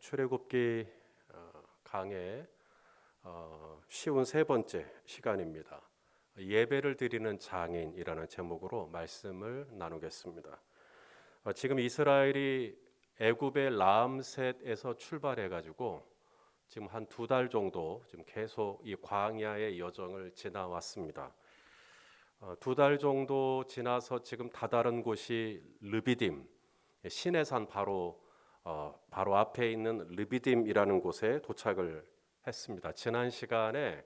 출애굽기 강의 쉬운 세 번째 시간입니다. 예배를 드리는 장인이라는 제목으로 말씀을 나누겠습니다. 지금 이스라엘이 애굽의 라암셋에서 출발해 가지고 지금 한 2달 정도 지금 계속 이 광야의 여정을 지나왔습니다. 2달 정도 지나서 지금 다다른 곳이 르비딤, 시내산 바로 앞에 있는 르비딤이라는 곳에 도착을 했습니다. 지난 시간에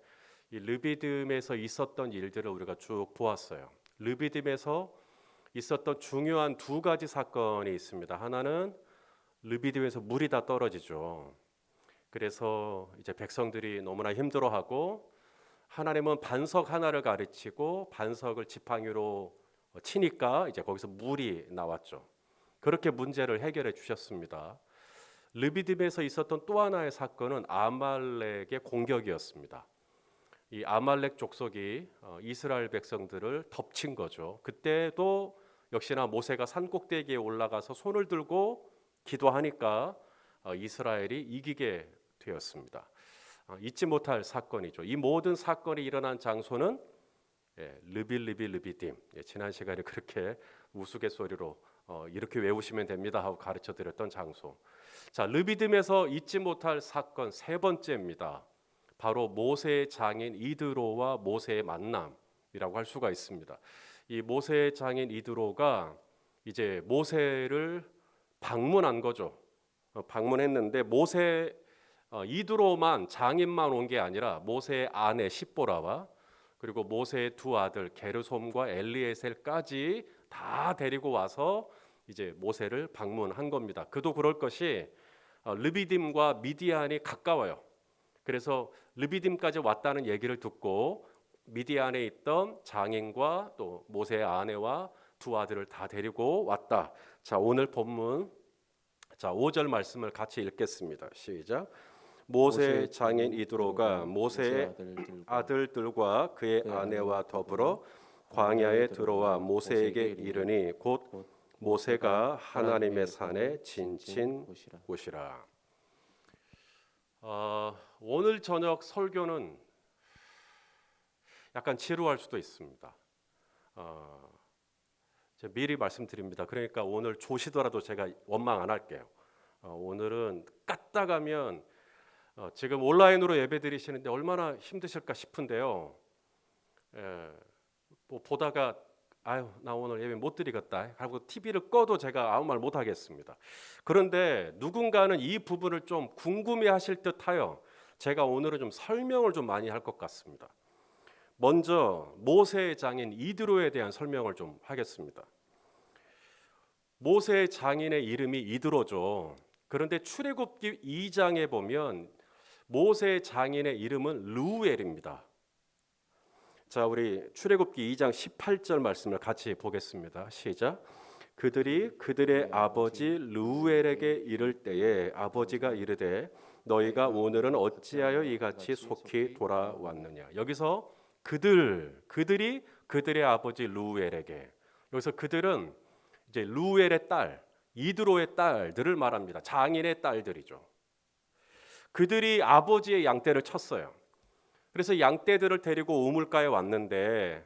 이 르비딤에서 있었던 일들을 우리가 쭉 보았어요. 르비딤에서 있었던 중요한 2가지 사건이 있습니다. 하나는 르비딤에서 물이 다 떨어지죠. 그래서 이제 백성들이 너무나 힘들어하고 하나님은 반석 하나를 가르치고 반석을 지팡이로 치니까 이제 거기서 물이 나왔죠. 그렇게 문제를 해결해 주셨습니다. 르비딤에서 있었던 또 하나의 사건은 아말렉의 공격이었습니다. 이 아말렉 족속이 이스라엘 백성들을 덮친 거죠. 그때도 역시나 모세가 산 꼭대기에 올라가서 손을 들고 기도하니까 이스라엘이 이기게 되었습니다. 잊지 못할 사건이죠. 이 모든 사건이 일어난 장소는 르비딤. 지난 시간에 그렇게 우스갯소리로 이렇게 외우시면 됩니다 하고 가르쳐 드렸던 장소. 자, 르비딤에서 잊지 못할 사건 세 번째입니다. 바로 모세의 장인 이드로와 모세의 만남이라고 할 수가 있습니다. 이 모세의 장인 이드로가 이제 모세를 방문한 거죠. 방문했는데 이드로만 장인만 온 게 아니라 모세의 아내 십보라와 그리고 모세의 2 아들 게르솜과 엘리에셀까지 다 데리고 와서 이제 모세를 방문한 겁니다. 그도 그럴 것이 르비딤과 미디안이 가까워요. 그래서 르비딤까지 왔다는 얘기를 듣고 미디안에 있던 장인과 또 모세의 아내와 2 아들을 다 데리고 왔다. 자, 오늘 본문 5절 말씀을 같이 읽겠습니다. 시작. 모세 장인 이드로가 모세의 아들들과 그의 아내와 더불어 광야에 들어와 모세에게 이르니 곧 모세가 하나님의 산에 진친 곳이라. 오늘 저녁 설교는 약간 지루할 수도 있습니다. 제가 미리 말씀드립니다. 그러니까 오늘 조시더라도 제가 원망 안 할게요. 오늘은 까딱하면 지금 온라인으로 예배 드리시는데 얼마나 힘드실까 싶은데요. 뭐 보다가 아유 나 오늘 예배 못 드리겠다 하고 TV를 꺼도 제가 아무 말 못 하겠습니다. 그런데 누군가는 이 부분을 좀 궁금해하실 듯하여 제가 오늘은 좀 설명을 좀 많이 할 것 같습니다. 먼저 모세의 장인 이드로에 대한 설명을 좀 하겠습니다. 모세의 장인의 이름이 이드로죠. 그런데 출애굽기 2장에 보면 모세의 장인의 이름은 르우엘입니다. 자, 우리 출애굽기 2장 18절 말씀을 같이 보겠습니다. 시작. 그들이 그들의 아버지 르우엘에게 이를 때에 아버지가 이르되 너희가 오늘은 어찌하여 이같이 속히 돌아왔느냐. 여기서 그들이 그들의 아버지 르우엘에게, 여기서 그들은 이제 르우엘의 딸 이드로의 딸들을 말합니다. 장인의 딸들이죠. 그들이 아버지의 양떼를 쳤어요. 그래서 양떼들을 데리고 우물가에 왔는데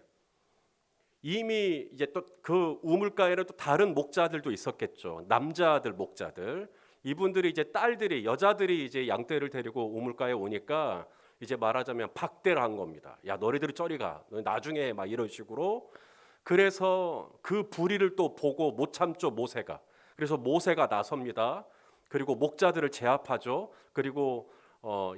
이미 이제 또 그 우물가에는 또 다른 목자들도 있었겠죠. 남자들 목자들. 이분들이 이제 여자들이 이제 양떼를 데리고 우물가에 오니까 이제 말하자면 박대를 한 겁니다. 야, 너희들이 저리 가. 너희 나중에 막 이런 식으로. 그래서 그 불의를 또 보고 못 참죠, 모세가. 그래서 모세가 나섭니다. 그리고 목자들을 제압하죠. 그리고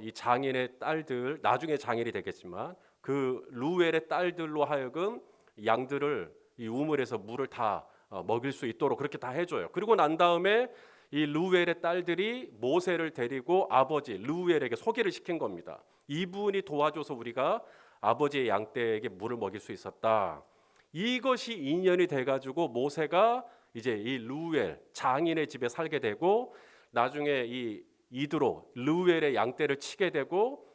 이 장인의 딸들, 나중에 장인이 되겠지만 그 르우엘의 딸들로 하여금 양들을 이 우물에서 물을 다 먹일 수 있도록 그렇게 다 해줘요. 그리고 난 다음에 이 르우엘의 딸들이 모세를 데리고 아버지 르우엘에게 소개를 시킨 겁니다. 이분이 도와줘서 우리가 아버지의 양떼에게 물을 먹일 수 있었다. 이것이 인연이 돼가지고 모세가 이제 이 르우엘 장인의 집에 살게 되고 나중에 이 이드로 르우엘의 양떼를 치게 되고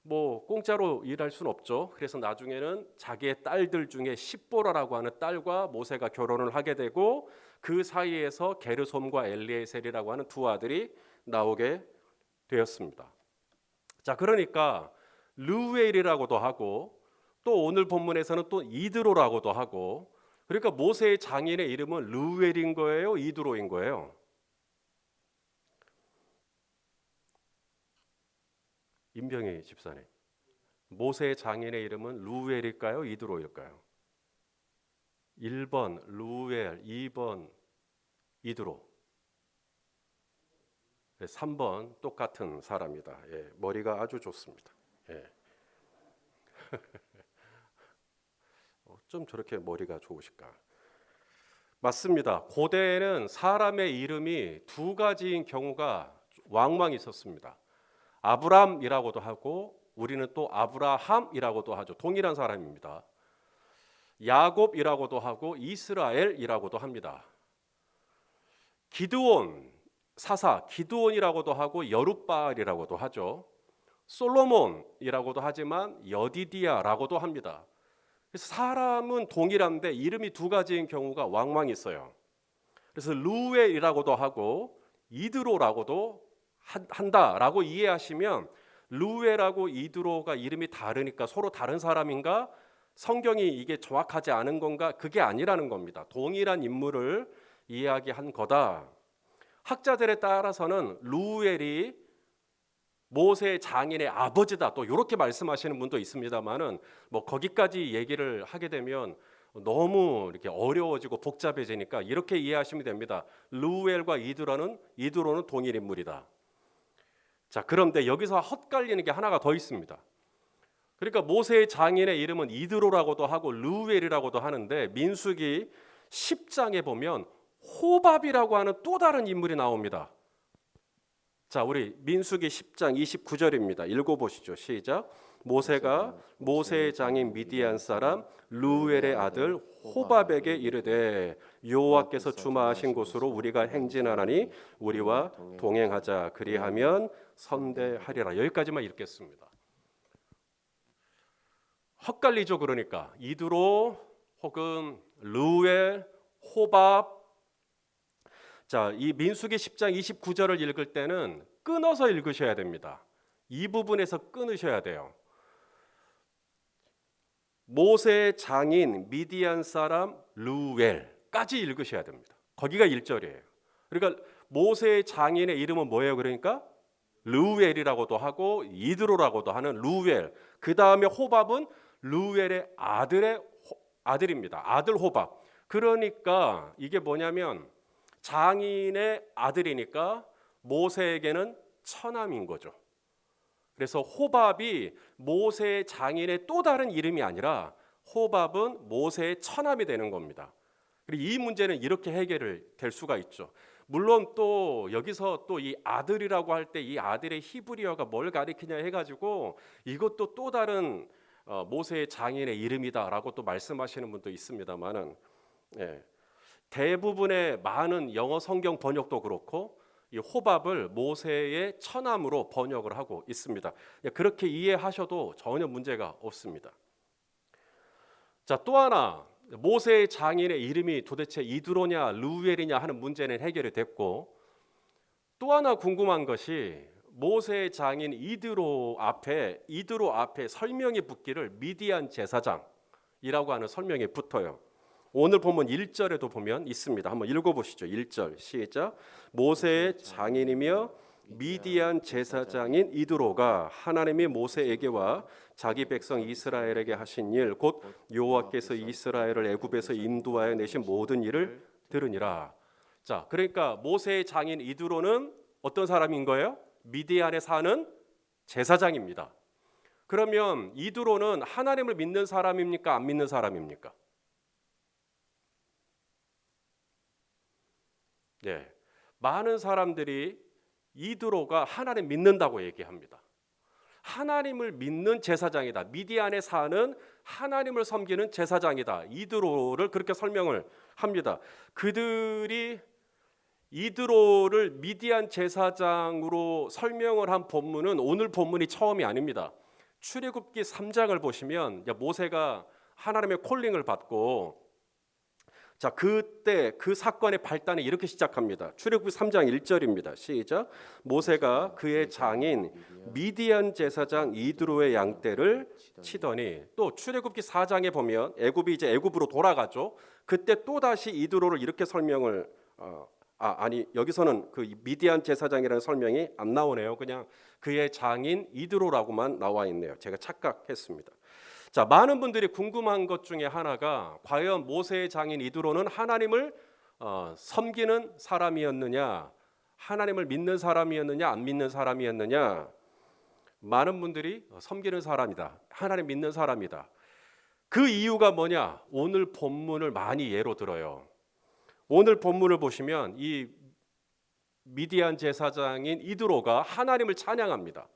뭐 공짜로 일할 수는 없죠. 그래서 나중에는 자기의 딸들 중에 십보라라고 하는 딸과 모세가 결혼을 하게 되고 그 사이에서 게르솜과 엘리에셀이라고 하는 두 아들이 나오게 되었습니다. 자, 그러니까 르우엘이라고도 하고 또 오늘 본문에서는 또 이드로라고도 하고, 그러니까 모세의 장인의 이름은 르우엘인 거예요, 이드로인 거예요? 임병희 집사님, 모세의 장인의 이름은 르우엘일까요, 이드로일까요? 1번 르우엘, 2번 이드로, 3번 똑같은 사람이다. 예, 머리가 아주 좋습니다. 예. 좀 저렇게 머리가 좋으실까? 맞습니다. 고대에는 사람의 이름이 두 가지인 경우가 왕왕 있었습니다. 아브람이라고도 하고 우리는 또 아브라함이라고도 하죠. 동일한 사람입니다. 야곱이라고도 하고 이스라엘이라고도 합니다. 기드온, 사사 기드온이라고도 하고 여룻바알이라고도 하죠. 솔로몬이라고도 하지만 여디디아라고도 합니다. 그래서 사람은 동일한데 이름이 두 가지인 경우가 왕왕 있어요. 그래서 루엘이라고도 하고 이드로라고도 한다라고 이해하시면, 루엘하고 이드로가 이름이 다르니까 서로 다른 사람인가? 성경이 이게 정확하지 않은 건가? 그게 아니라는 겁니다. 동일한 인물을 이야기한 거다. 학자들에 따라서는 루엘이 모세의 장인의 아버지다, 또 이렇게 말씀하시는 분도 있습니다만은 뭐 거기까지 얘기를 하게 되면 너무 이렇게 어려워지고 복잡해지니까 이렇게 이해하시면 됩니다. 르우엘과 이드로는 동일 인물이다. 자, 그런데 여기서 헛갈리는 게 하나가 더 있습니다. 그러니까 모세의 장인의 이름은 이드로라고도 하고 르우엘이라고도 하는데 민수기 10장에 보면 호밥이라고 하는 또 다른 인물이 나옵니다. 자, 우리 민수기 10장 29절입니다. 읽어보시죠. 시작. 모세가 모세의 장인 미디안 사람 르우엘의 아들 호밥에게 이르되 여호와께서 주마하신 곳으로 우리가 행진하나니 우리와 동행하자. 그리하면 선대하리라. 여기까지만 읽겠습니다. 헛갈리죠. 그러니까 이드로 혹은 르우엘, 호밥. 자, 이 민수기 10장 29절을 읽을 때는 끊어서 읽으셔야 됩니다. 이 부분에서 끊으셔야 돼요. 모세의 장인 미디안 사람 르우엘까지 읽으셔야 됩니다. 거기가 1절이에요. 그러니까 모세의 장인의 이름은 뭐예요? 그러니까 르우엘이라고도 하고 이드로라고도 하는 르우엘. 그 다음에 호밥은 르우엘의 아들입니다. 아들 호밥. 그러니까 이게 뭐냐면 장인의 아들이니까 모세에게는 처남인 거죠. 그래서 호밥이 모세의 장인의 또 다른 이름이 아니라 호밥은 모세의 처남이 되는 겁니다. 그리고 이 문제는 이렇게 해결될 수가 있죠. 물론 또 여기서 또 이 아들이라고 할 때 이 아들의 히브리어가 뭘 가리키냐 해가지고 이것도 또 다른 모세의 장인의 이름이다라고 또 말씀하시는 분도 있습니다만은, 예, 대부분의 많은 영어 성경 번역도 그렇고 이 호밥을 모세의 처남으로 번역을 하고 있습니다. 그렇게 이해하셔도 전혀 문제가 없습니다. 자, 또 하나 모세의 장인의 이름이 도대체 이드로냐 르우엘이냐 하는 문제는 해결이 됐고, 또 하나 궁금한 것이 모세의 장인 이드로 앞에 설명이 붙기를 미디안 제사장이라고 하는 설명이 붙어요. 오늘 보면 1절에도 보면 있습니다. 한번 읽어보시죠. 1절 시작. 모세의 장인이며 미디안 제사장인 이드로가 하나님이 모세에게와 자기 백성 이스라엘에게 하신 일 곧 여호와께서 이스라엘을 애굽에서 인도하여 내신 모든 일을 들으니라. 자, 그러니까 모세의 장인 이드로는 어떤 사람인 거예요? 미디안에 사는 제사장입니다. 그러면 이드로는 하나님을 믿는 사람입니까? 안 믿는 사람입니까? 네, 많은 사람들이 이드로가 하나님 믿는다고 얘기합니다. 하나님을 믿는 제사장이다. 미디안에 사는 하나님을 섬기는 제사장이다. 이드로를 그렇게 설명을 합니다. 그들이 이드로를 미디안 제사장으로 설명을 한 본문은 오늘 본문이 처음이 아닙니다. 출애굽기 3장을 보시면 모세가 하나님의 콜링을 받고 자, 그때 그 사건의 발단이 이렇게 시작합니다. 출애굽기 3장 1절입니다. 시작. 모세가 그의 장인 미디안 제사장 이드로의 양떼를 치더니, 또 출애굽기 4장에 보면 애굽이 이제 애굽으로 돌아가죠. 그때 또 다시 이드로를 이렇게 설명을 아니 여기서는 그 미디안 제사장이라는 설명이 안 나오네요. 그냥 그의 장인 이드로라고만 나와 있네요. 제가 착각했습니다. 자, 많은 분들이 궁금한 것 중에 하나가 과연 모세의 장인 이드로는 하나님을 섬기는 사람이었느냐, 하나님을 믿는 사람이었느냐, 안 믿는 사람이었느냐. 많은 분들이 섬기는 사람이다, 하나님 믿는 사람이다. 그 이유가 뭐냐? 오늘 본문을 많이 예로 들어요. 오늘 본문을 보시면 이 미디안 제사장인 이드로가 하나님을 찬양합니다.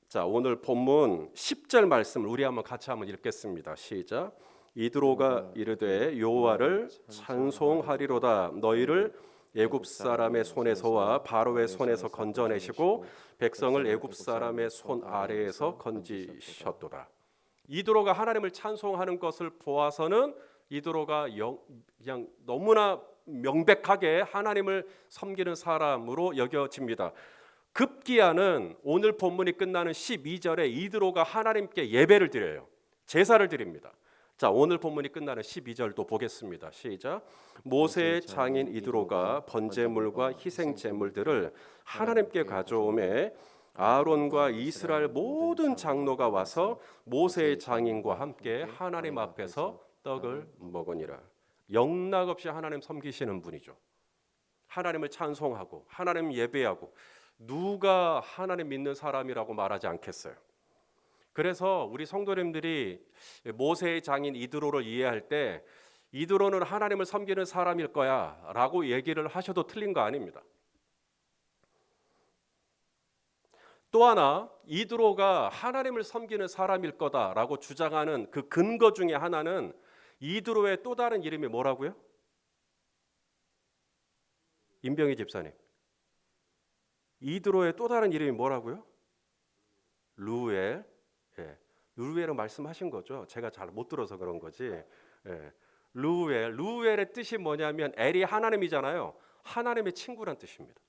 자, 오늘 본문 10절 말씀을 우리 한번 같이 한번 읽겠습니다. 시작. 이드로가 이르되 여호와를 찬송하리로다. 너희를 애굽 사람의 손에서와 바로의 손에서 건져내시고 백성을 애굽 사람의 손 아래에서 건지셨도다. 이드로가 하나님을 찬송하는 것을 보아서는 이드로가 그냥 너무나 명백하게 하나님을 섬기는 사람으로 여겨집니다. 급기야는 오늘 본문이 끝나는 12절에 이드로가 하나님께 예배를 드려요. 제사를 드립니다. 자, 오늘 본문이 끝나는 12절도 보겠습니다. 시작. 모세의 장인 이드로가 번제물과 희생 제물들을 하나님께 가져오매 아론과 이스라엘 모든 장로가 와서 모세의 장인과 함께 하나님 앞에서 떡을 먹으니라. 영락없이 하나님 섬기시는 분이죠. 하나님을 찬송하고 하나님 예배하고, 누가 하나님 믿는 사람이라고 말하지 않겠어요? 그래서 우리 성도님들이 모세의 장인 이드로를 이해할 때 이드로는 하나님을 섬기는 사람일 거야 라고 얘기를 하셔도 틀린 거 아닙니다. 또 하나, 이드로가 하나님을 섬기는 사람일 거다라고 주장하는 그 근거 중에 하나는 이드로의 또 다른 이름이 뭐라고요? 임병희 집사님, 이드로의 또 다른 이름이 뭐라고요? 루엘. 예, 루엘을 말씀하신 거죠. 제가 잘 못 들어서 그런 거지. 예, 루엘의 뜻이 뭐냐면 엘이 하나님이잖아요. 하나님의 친구란 뜻입니다.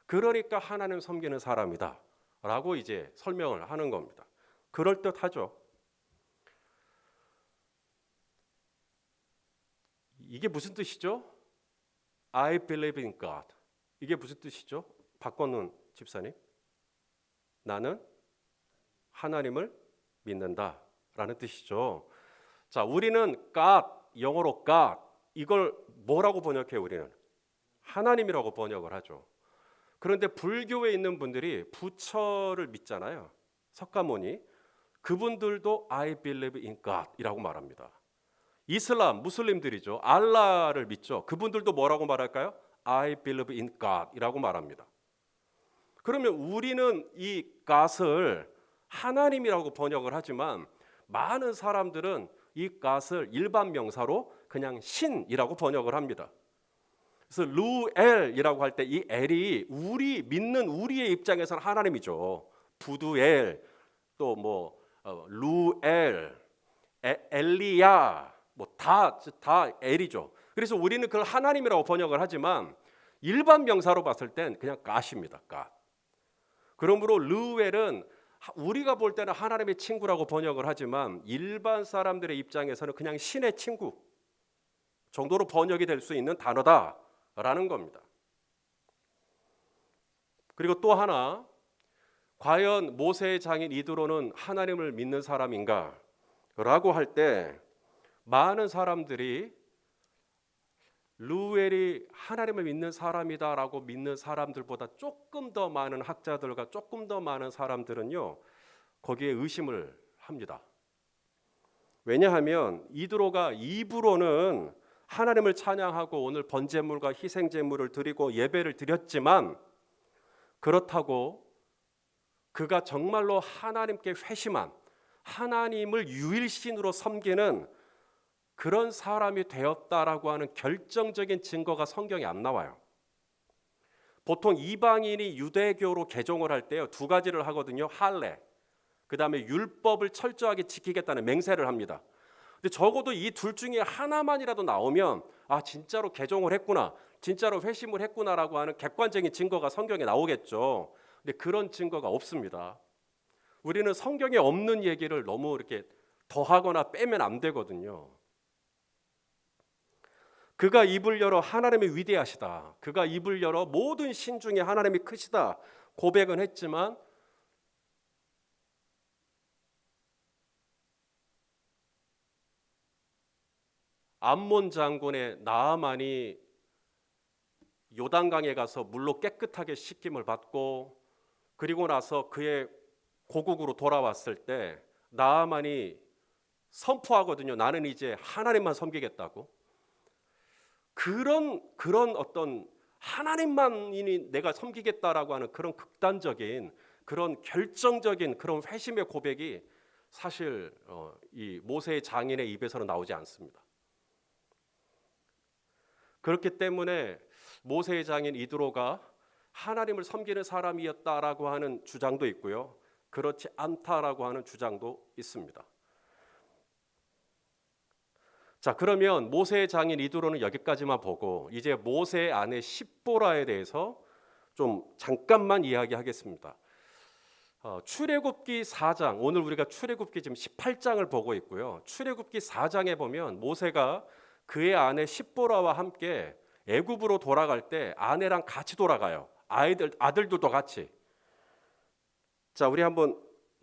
그러니까 하나님 섬기는 사람이다 라고 이제 설명을 하는 겁니다. 그럴듯하죠. 이게 무슨 뜻이죠? I believe in God. 이게 무슨 뜻이죠? 박건훈 집사님, 나는 하나님을 믿는다 라는 뜻이죠. 자, 우리는 God, 영어로 God, 이걸 뭐라고 번역해요? 우리는 하나님이라고 번역을 하죠. 그런데 불교에 있는 분들이 부처를 믿잖아요. 석가모니, 그분들도 I believe in God 이라고 말합니다. 이슬람, 무슬림들이죠. 알라를 믿죠. 그분들도 뭐라고 말할까요? I believe in God 이라고 말합니다. 그러면 우리는 이 God을 하나님이라고 번역을 하지만 많은 사람들은 이 God을 일반 명사로 그냥 신이라고 번역을 합니다. 그래서 루엘이라고 할 때 이 엘이 우리 믿는 우리의 입장에서는 하나님이죠. 부두엘, 또 뭐 루엘, 엘리야, 뭐 다 엘이죠. 그래서 우리는 그걸 하나님이라고 번역을 하지만 일반 명사로 봤을 땐 그냥 갓입니다. 갓. 그러므로 루엘은 우리가 볼 때는 하나님의 친구라고 번역을 하지만 일반 사람들의 입장에서는 그냥 신의 친구 정도로 번역이 될 수 있는 단어다라는 겁니다. 그리고 또 하나, 과연 모세의 장인 이드로는 하나님을 믿는 사람인가? 라고 할 때 많은 사람들이 루엘이 하나님을 믿는 사람이다라고 믿는 사람들보다 조금 더 많은 학자들과 조금 더 많은 사람들은요, 거기에 의심을 합니다. 왜냐하면 이드로가 입으로는 하나님을 찬양하고 오늘 번제물과 희생제물을 드리고 예배를 드렸지만, 그렇다고 그가 정말로 하나님께 회심한, 하나님을 유일신으로 섬기는 그런 사람이 되었다라고 하는 결정적인 증거가 성경에 안 나와요. 보통 이방인이 유대교로 개종을 할 때요, 두 가지를 하거든요. 할례, 그 다음에 율법을 철저하게 지키겠다는 맹세를 합니다. 근데 적어도 이 둘 중에 하나만이라도 나오면 아 진짜로 개종을 했구나, 진짜로 회심을 했구나라고 하는 객관적인 증거가 성경에 나오겠죠. 근데 그런 증거가 없습니다. 우리는 성경에 없는 얘기를 너무 이렇게 더하거나 빼면 안 되거든요. 그가 입을 열어 하나님이 위대하시다, 그가 입을 열어 모든 신 중에 하나님이 크시다 고백은 했지만 암몬 장군의 나아만이 요단강에 가서 물로 깨끗하게 씻김을 받고 그리고 나서 그의 고국으로 돌아왔을 때 나아만이 선포하거든요. 나는 이제 하나님만 섬기겠다고. 그런 어떤 하나님만이 내가 섬기겠다라고 하는 그런 극단적인, 그런 결정적인 그런 회심의 고백이 사실 이 모세의 장인의 입에서는 나오지 않습니다. 그렇기 때문에 모세의 장인 이드로가 하나님을 섬기는 사람이었다라고 하는 주장도 있고요, 그렇지 않다라고 하는 주장도 있습니다. 자, 그러면 모세의 장인 이드로는 여기까지만 보고 이제 모세의 아내 십보라에 대해서 좀 잠깐만 이야기하겠습니다. 출애굽기 4장, 오늘 우리가 출애굽기 지금 18장을 보고 있고요. 출애굽기 4장에 보면 모세가 그의 아내 십보라와 함께 애굽으로 돌아갈 때 아내랑 같이 돌아가요. 아들들도 같이. 자, 우리 한번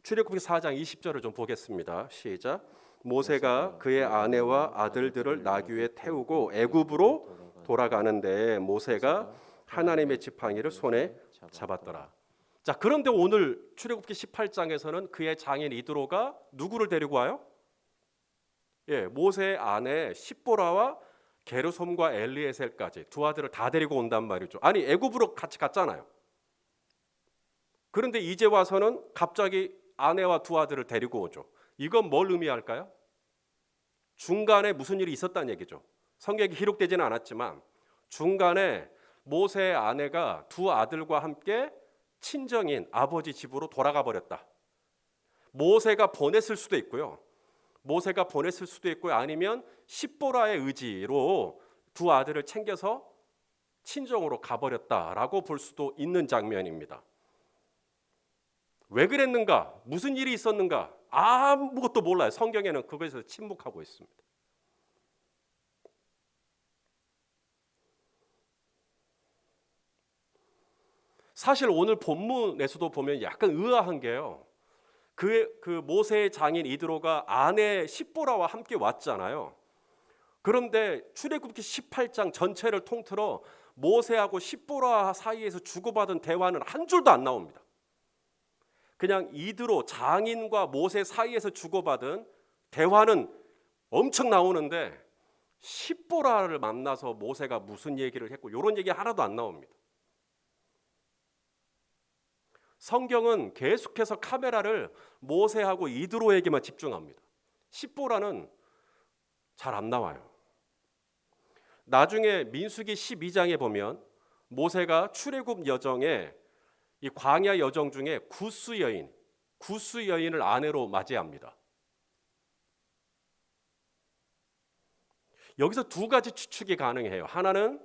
출애굽기 4장 20절을 좀 보겠습니다. 시작. 모세가 그의 아내와 아들들을 나귀에 태우고 애굽으로 돌아가는데 모세가 하나님의 지팡이를 손에 잡았더라. 자, 그런데 오늘 출애굽기 18장에서는 그의 장인 이드로가 누구를 데리고 와요? 예, 모세의 아내 십보라와 게르솜과 엘리에셀까지 두 아들을 다 데리고 온단 말이죠. 아니, 애굽으로 같이 갔잖아요. 그런데 이제 와서는 갑자기 아내와 두 아들을 데리고 오죠. 이건 뭘 의미할까요? 중간에 무슨 일이 있었다는 얘기죠. 성경에 기록되지는 않았지만 중간에 모세의 아내가 두 아들과 함께 친정인 아버지 집으로 돌아가 버렸다. 모세가 보냈을 수도 있고요. 모세가 보냈을 수도 있고요. 아니면 십보라의 의지로 두 아들을 챙겨서 친정으로 가버렸다라고 볼 수도 있는 장면입니다. 왜 그랬는가? 무슨 일이 있었는가? 아무것도 몰라요. 성경에는 그것에서 침묵하고 있습니다. 사실 오늘 본문에서도 보면 약간 의아한 게요. 그 모세의 장인 이드로가 아내 십보라와 함께 왔잖아요. 그런데 출애굽기 18장 전체를 통틀어 모세하고 십보라 사이에서 주고받은 대화는 한 줄도 안 나옵니다. 그냥 이드로 장인과 모세 사이에서 주고받은 대화는 엄청 나오는데 십보라를 만나서 모세가 무슨 얘기를 했고 이런 얘기 하나도 안 나옵니다. 성경은 계속해서 카메라를 모세하고 이드로에게만 집중합니다. 십보라는 잘 안 나와요. 나중에 민수기 12장에 보면 모세가 출애굽 여정에 이 광야 여정 중에 구스 여인을 아내로 맞이합니다. 여기서 두 가지 추측이 가능해요. 하나는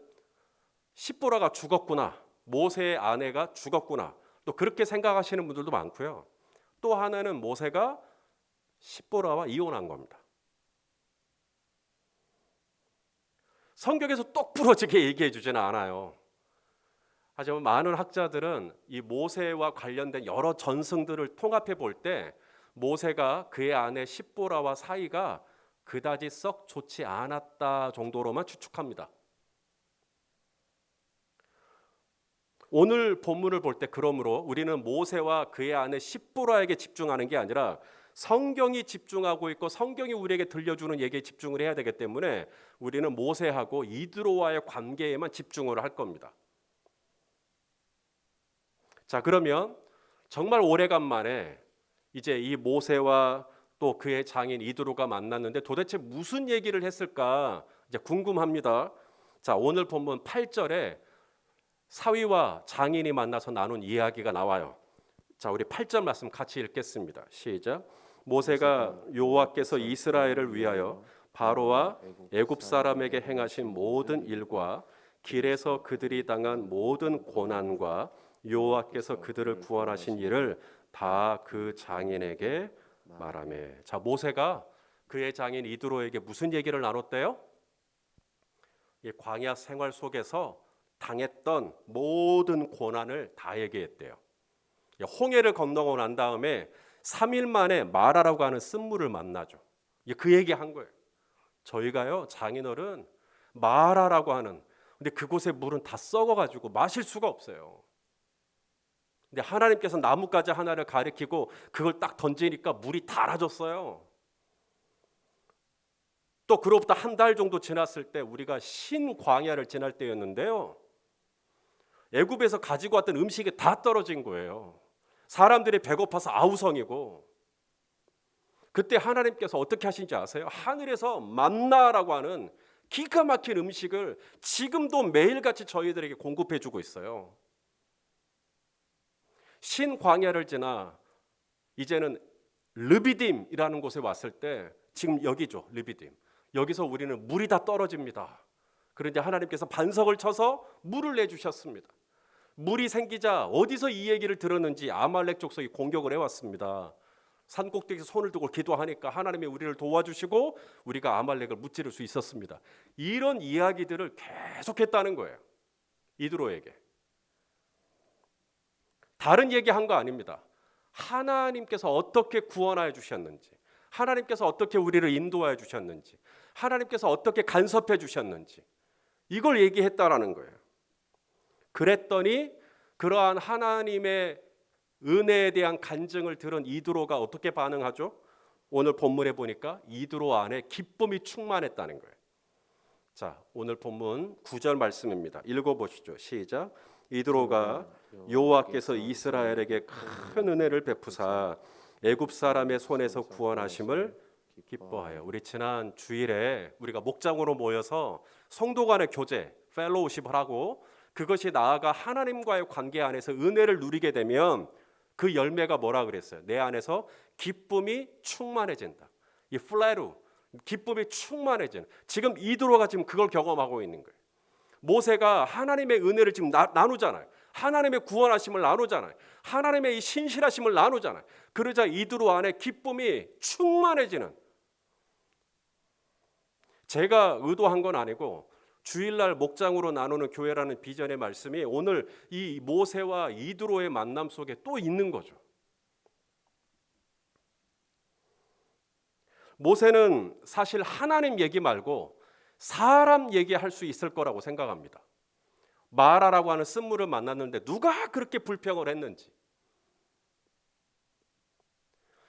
십보라가 죽었구나, 모세의 아내가 죽었구나, 또 그렇게 생각하시는 분들도 많고요. 또 하나는 모세가 십보라와 이혼한 겁니다. 성경에서 똑부러지게 얘기해 주지는 않아요. 하지만 많은 학자들은 이 모세와 관련된 여러 전승들을 통합해 볼 때 모세가 그의 아내 십보라와 사이가 그다지 썩 좋지 않았다 정도로만 추측합니다. 오늘 본문을 볼 때 그러므로 우리는 모세와 그의 아내 십보라에게 집중하는 게 아니라 성경이 집중하고 있고 성경이 우리에게 들려주는 얘기에 집중을 해야 되기 때문에 우리는 모세하고 이드로와의 관계에만 집중을 할 겁니다. 자, 그러면 정말 오래간만에 이제 이 모세와 또 그의 장인 이드로가 만났는데 도대체 무슨 얘기를 했을까 이제 궁금합니다. 자, 오늘 본문 8절에 사위와 장인이 만나서 나눈 이야기가 나와요. 자, 우리 8절 말씀 같이 읽겠습니다. 시작. 모세가 여호와께서 이스라엘을 위하여 바로와 애굽 사람에게 행하신 모든 일과 길에서 그들이 당한 모든 고난과 여호와께서 그들을 구원하신 일을 다 그 장인에게 말하매. 자, 모세가 그의 장인 이드로에게 무슨 얘기를 나눴대요? 이 광야 생활 속에서 당했던 모든 고난을 다 얘기했대요. 홍해를 건너고 난 다음에 3일 만에 마라라고 하는 쓴물을 만나죠. 그 얘기한 거예요. 저희가요, 장인어른 마라라고 하는, 근데 그곳의 물은 다 썩어가지고 마실 수가 없어요. 근데 하나님께서 나뭇가지 하나를 가리키고 그걸 딱 던지니까 물이 달아졌어요. 또 그로부터 한 달 정도 지났을 때 우리가 신광야를 지날 때였는데요, 애굽에서 가지고 왔던 음식이 다 떨어진 거예요. 사람들이 배고파서 아우성이고, 그때 하나님께서 어떻게 하신지 아세요? 하늘에서 만나라고 하는 기가 막힌 음식을 지금도 매일같이 저희들에게 공급해 주고 있어요. 신광야를 지나 이제는 르비딤이라는 곳에 왔을 때, 지금 여기죠, 르비딤. 여기서 우리는 물이 다 떨어집니다. 그런데 하나님께서 반석을 쳐서 물을 내주셨습니다. 물이 생기자 어디서 이 얘기를 들었는지 아말렉 족속이 공격을 해왔습니다. 산꼭대기에서 손을 두고 기도하니까 하나님이 우리를 도와주시고 우리가 아말렉을 무찌를 수 있었습니다. 이런 이야기들을 계속했다는 거예요, 이드로에게. 다른 얘기한 거 아닙니다. 하나님께서 어떻게 구원하여 주셨는지, 하나님께서 어떻게 우리를 인도하여 주셨는지, 하나님께서 어떻게 간섭해 주셨는지, 이걸 얘기했다라는 거예요. 그랬더니 그러한 하나님의 은혜에 대한 간증을 들은 이드로가 어떻게 반응하죠? 오늘 본문에 보니까 이드로 안에 기쁨이 충만했다는 거예요. 자, 오늘 본문 9절 말씀입니다. 읽어보시죠. 시작. 이드로가 여호와께서 이스라엘에게 큰 은혜를 베푸사 애굽 사람의 손에서 구원하심을 기뻐하여. 우리 지난 주일에 우리가 목장으로 모여서 성도 간의 교제, 펠로우십을 하고, 그것이 나아가 하나님과의 관계 안에서 은혜를 누리게 되면 그 열매가 뭐라 그랬어요? 내 안에서 기쁨이 충만해진다. 이 플레루, 기쁨이 충만해지는. 지금 이드로가 지금 그걸 경험하고 있는 거예요. 모세가 하나님의 은혜를 지금 나누잖아요. 하나님의 구원하심을 나누잖아요. 하나님의 이 신실하심을 나누잖아요. 그러자 이드로 안에 기쁨이 충만해지는. 제가 의도한 건 아니고 주일날 목장으로 나누는 교회라는 비전의 말씀이 오늘 이 모세와 이드로의 만남 속에 또 있는 거죠. 모세는 사실 하나님 얘기 말고 사람 얘기할 수 있을 거라고 생각합니다. 마라라고 하는 쓴물을 만났는데 누가 그렇게 불평을 했는지,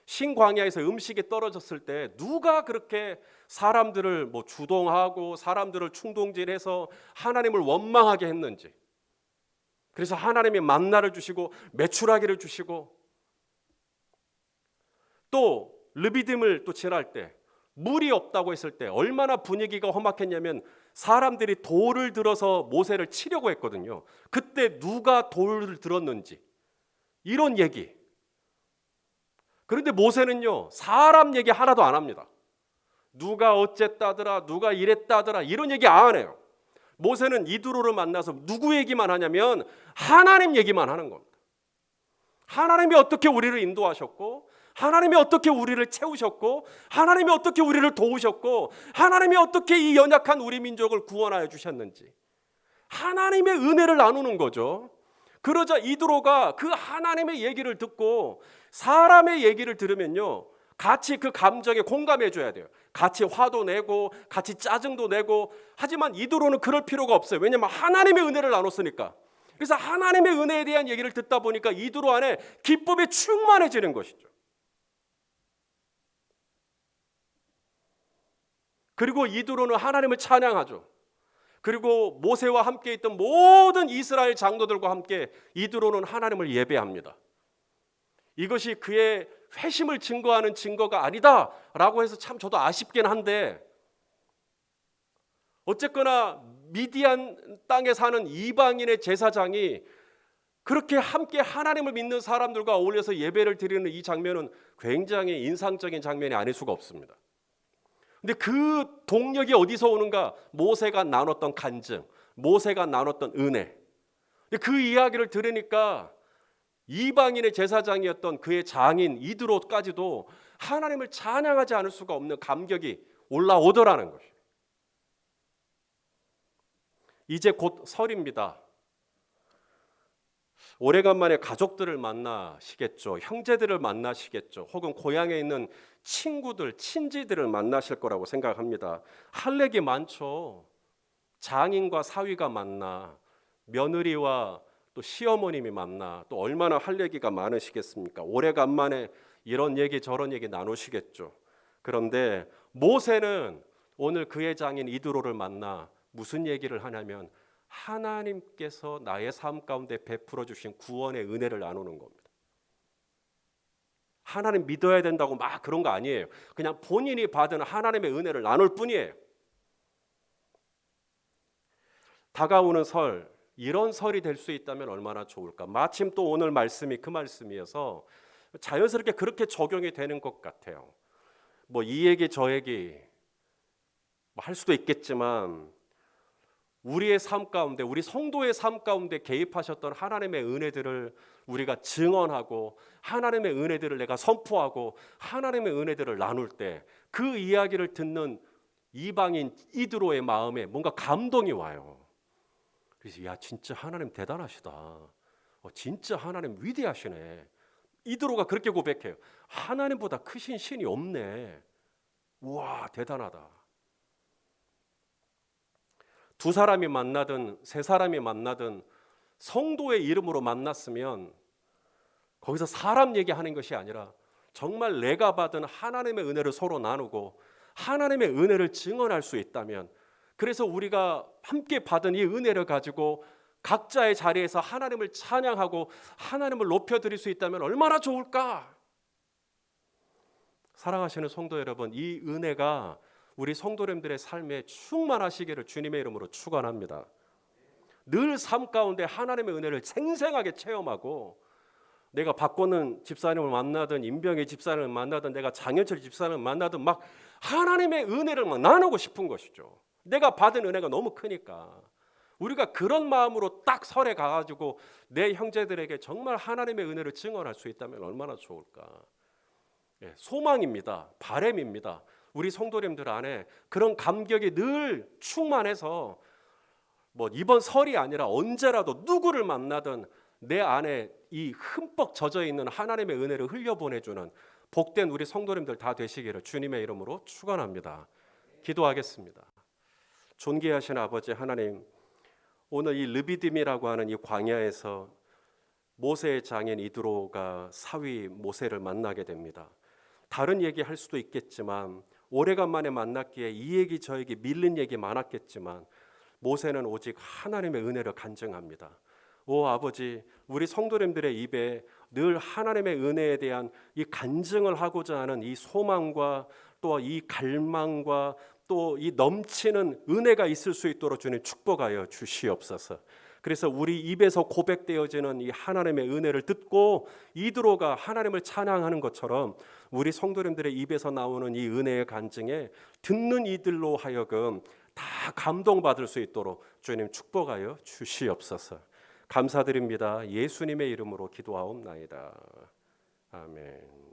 신광야에서 음식이 떨어졌을 때 누가 그렇게 사람들을 주동하고 사람들을 충동질해서 하나님을 원망하게 했는지, 그래서 하나님이 만나를 주시고 메추라기를 주시고, 또 르비딤을 또 지날 때 물이 없다고 했을 때 얼마나 분위기가 험악했냐면 사람들이 돌을 들어서 모세를 치려고 했거든요. 그때 누가 돌을 들었는지, 이런 얘기. 그런데 모세는요, 사람 얘기 하나도 안 합니다. 누가 어쨌다더라, 누가 이랬다더라, 이런 얘기 안 해요. 모세는 이드로를 만나서 누구 얘기만 하냐면 하나님 얘기만 하는 겁니다. 하나님이 어떻게 우리를 인도하셨고, 하나님이 어떻게 우리를 채우셨고, 하나님이 어떻게 우리를 도우셨고, 하나님이 어떻게 이 연약한 우리 민족을 구원하여 주셨는지, 하나님의 은혜를 나누는 거죠. 그러자 이드로가 그 하나님의 얘기를 듣고 사람의 얘기를 들으면요, 같이 그 감정에 공감해 줘야 돼요. 같이 화도 내고 같이 짜증도 내고. 하지만 이드로는 그럴 필요가 없어요. 왜냐하면 하나님의 은혜를 나눴으니까. 그래서 하나님의 은혜에 대한 얘기를 듣다 보니까 이드로 안에 기쁨이 충만해지는 것이죠. 그리고 이드로는 하나님을 찬양하죠. 그리고 모세와 함께 있던 모든 이스라엘 장로들과 함께 이드로는 하나님을 예배합니다. 이것이 그의 회심을 증거하는 증거가 아니다라고 해서 참 저도 아쉽긴 한데, 어쨌거나 미디안 땅에 사는 이방인의 제사장이 그렇게 함께 하나님을 믿는 사람들과 어울려서 예배를 드리는 이 장면은 굉장히 인상적인 장면이 아닐 수가 없습니다. 근데 그 동력이 어디서 오는가? 모세가 나눴던 간증, 모세가 나눴던 은혜. 근데 그 이야기를 들으니까 이방인의 제사장이었던 그의 장인 이드로까지도 하나님을 찬양하지 않을 수가 없는 감격이 올라오더라는 것이에요. 이제 곧 설입니다. 오래간만에 가족들을 만나시겠죠. 형제들을 만나시겠죠. 혹은 고향에 있는 친구들, 친지들을 만나실 거라고 생각합니다. 할 얘기 많죠. 장인과 사위가 만나, 며느리와 또 시어머님이 만나, 또 얼마나 할 얘기가 많으시겠습니까? 오래간만에 이런 얘기 저런 얘기 나누시겠죠. 그런데 모세는 오늘 그의 장인 이드로를 만나 무슨 얘기를 하냐면 하나님께서 나의 삶 가운데 베풀어 주신 구원의 은혜를 나누는 겁니다. 하나님 믿어야 된다고 막 그런 거 아니에요. 그냥 본인이 받은 하나님의 은혜를 나눌 뿐이에요. 다가오는 설, 이런 설이 될 수 있다면 얼마나 좋을까. 마침 또 오늘 말씀이 그 말씀이어서 자연스럽게 그렇게 적용이 되는 것 같아요. 뭐 이 얘기 저 얘기 할 수도 있겠지만 우리의 삶 가운데, 우리 성도의 삶 가운데 개입하셨던 하나님의 은혜들을 우리가 증언하고 하나님의 은혜들을 내가 선포하고 하나님의 은혜들을 나눌 때 그 이야기를 듣는 이방인 이드로의 마음에 뭔가 감동이 와요. 그래서 야 진짜 하나님 대단하시다. 진짜 하나님 위대하시네. 이드로가 그렇게 고백해요. 하나님보다 크신 신이 없네. 우와 대단하다. 두 사람이 만나든 세 사람이 만나든 성도의 이름으로 만났으면 거기서 사람 얘기하는 것이 아니라 정말 내가 받은 하나님의 은혜를 서로 나누고 하나님의 은혜를 증언할 수 있다면, 그래서 우리가 함께 받은 이 은혜를 가지고 각자의 자리에서 하나님을 찬양하고 하나님을 높여드릴 수 있다면 얼마나 좋을까? 사랑하시는 성도 여러분, 이 은혜가 우리 성도님들의 삶에 충만하시기를 주님의 이름으로 축원합니다. 늘 삶 가운데 하나님의 은혜를 생생하게 체험하고, 내가 바꾸는 집사님을 만나든 임병희 집사님을 만나든 내가 장현철 집사님을 만나든 막 하나님의 은혜를 막 나누고 싶은 것이죠. 내가 받은 은혜가 너무 크니까. 우리가 그런 마음으로 딱 설에 가가지고 내 형제들에게 정말 하나님의 은혜를 증언할 수 있다면 얼마나 좋을까. 소망입니다. 바람입니다. 우리 성도님들 안에 그런 감격이 늘 충만해서 뭐 이번 설이 아니라 언제라도 누구를 만나든 내 안에 이 흠뻑 젖어 있는 하나님의 은혜를 흘려보내주는 복된 우리 성도님들 다 되시기를 주님의 이름으로 축원합니다. 기도하겠습니다. 존귀하신 아버지 하나님, 오늘 이 르비딤이라고 하는 이 광야에서 모세의 장인 이드로가 사위 모세를 만나게 됩니다. 다른 얘기 할 수도 있겠지만 오래간만에 만났기에 이 얘기 저 얘기 밀린 얘기 많았겠지만 모세는 오직 하나님의 은혜를 간증합니다. 오 아버지, 우리 성도님들의 입에 늘 하나님의 은혜에 대한 이 간증을 하고자 하는 이 소망과 또 이 갈망과 또 이 넘치는 은혜가 있을 수 있도록 주님 축복하여 주시옵소서. 그래서 우리 입에서 고백되어지는 이 하나님의 은혜를 듣고 이드로가 하나님을 찬양하는 것처럼 우리 성도님들의 입에서 나오는 이 은혜의 간증에 듣는 이들로 하여금 다 감동받을 수 있도록 주님 축복하여 주시옵소서. 감사드립니다. 예수님의 이름으로 기도하옵나이다. 아멘.